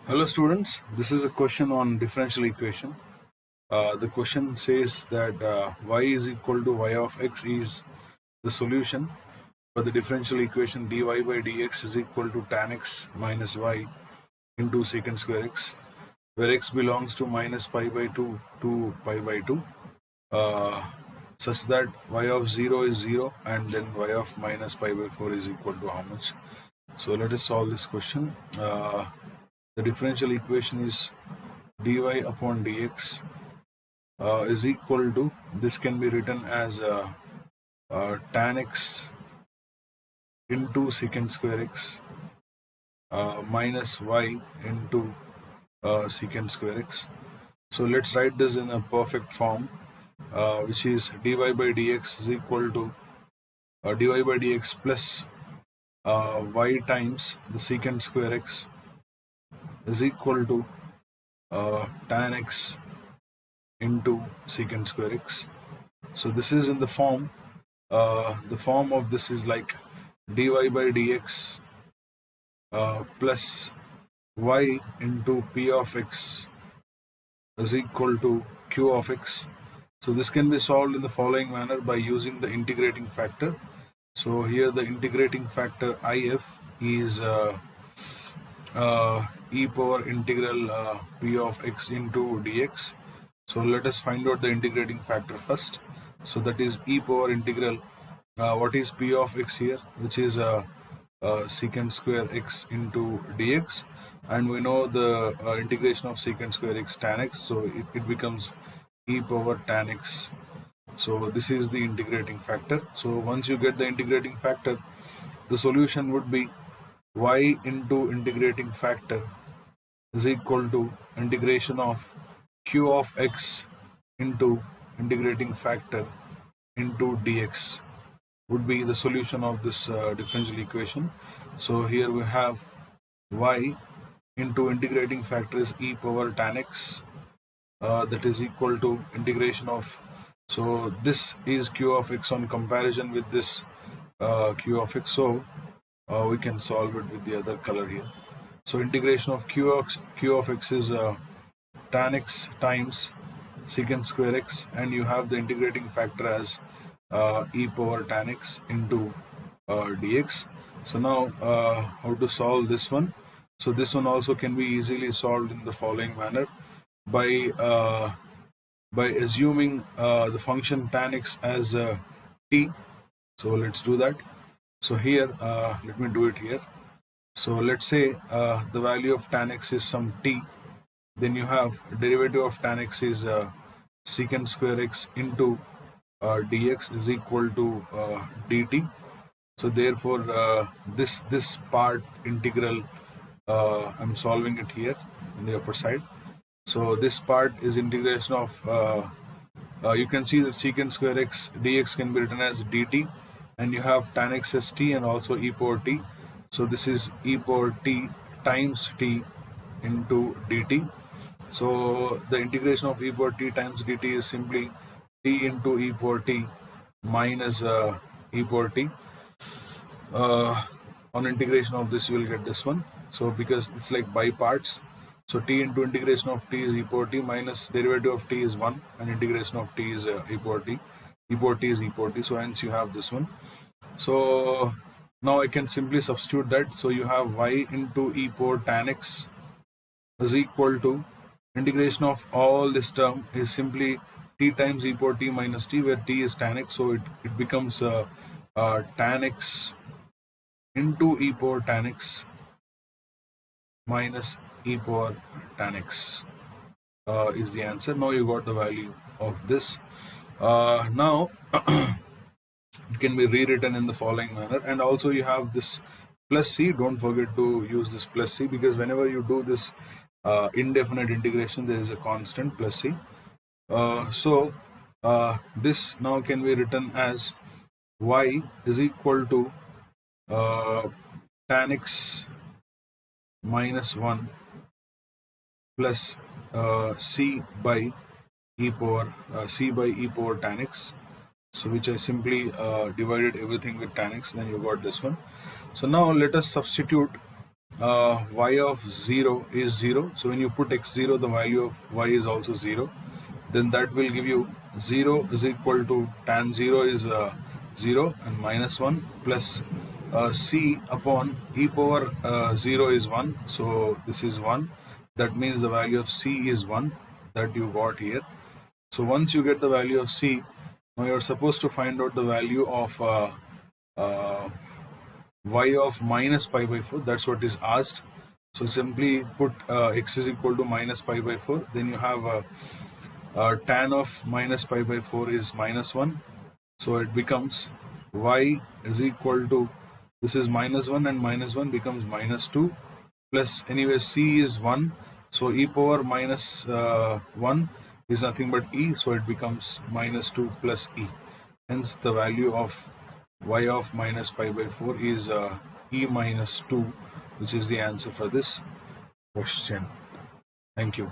Hello students, this is a question on differential equation. The question says that y is equal to y of x is the solution for the differential equation dy by dx is equal to tan x minus y into secant square x, where x belongs to minus pi by 2 to pi by 2, uh, such that y of 0 is 0 and then y of minus pi by 4 is equal to how much. So let us solve this question. The differential equation is dy upon dx is equal to, this can be written as tan x into secant square x minus y into secant square x. So let's write this in a perfect form, which is dy by dx is equal to dy by dx plus y times the secant square x is equal to tan x into secant square x. So this is in the form of this is like dy by dx plus y into p of x is equal to q of x. So this can be solved in the following manner by using the integrating factor. So here the integrating factor if is e power integral p of x into dx. So let us find out the integrating factor first. So that is e power integral, what is p of x here, which is secant square x into dx, and we know the integration of secant square x tan x, so it becomes e power tan x. So this is the integrating factor. So once you get the integrating factor, the solution would be y into integrating factor is equal to integration of q of x into integrating factor into dx would be the solution of this differential equation. So here we have y into integrating factor is e power tan x, that is equal to integration of, so this is q of x on comparison with this q of x, so we can solve it with the other color here. So integration of q of x is tan x times secant square x, and you have the integrating factor as e power tan x into dx. So now how to solve this one? So this one also can be easily solved in the following manner by assuming the function tan x as t. So let's do that. So here let me do it here. So let's say the value of tan x is some t, then you have derivative of tan x is secant square x into dx is equal to dt. So therefore this part integral, I'm solving it here on the upper side. So this part is integration of you can see that secant square x dx can be written as dt, and you have tan x as t and also e power t. So this is e power t times t into dt. So the integration of e power t times dt is simply t into e power t minus e power t. On integration of this you will get this one. So because it's like by parts, so t into integration of t is e power t minus derivative of t is 1 and integration of t is e power t. E power t is e power t, so hence you have this one. So now I can simply substitute that. So you have y into e power tan x is equal to integration of all this term is simply t times e power t minus t, where t is tan x, so it becomes tan x into e power tan x minus e power tan x is the answer. Now you got the value of this. Now it can be rewritten in the following manner, and also you have this plus c. Don't forget to use this plus c, because whenever you do this indefinite integration, there is a constant plus c. So this now can be written as y is equal to tan x minus 1 plus c by e power tan x. So which I simply divided everything with tan x, then you got this one. So now let us substitute y of 0 is 0. So when you put x0, the value of y is also 0. Then that will give you 0 is equal to tan 0 is 0 and minus 1 plus c upon e power 0 is 1. So this is 1. That means the value of c is 1 that you got here. So once you get the value of c, now you're supposed to find out the value of uh, y of minus pi by 4. That's what is asked. So simply put x is equal to minus pi by 4. Then you have tan of minus pi by 4 is minus 1. So it becomes y is equal to, this is minus 1 and minus 1 becomes minus 2 plus, anyway c is 1. So e power minus 1 is nothing but e. So it becomes minus 2 plus e. Hence the value of y of minus pi by 4 is e minus 2, which is the answer for this question. Thank you.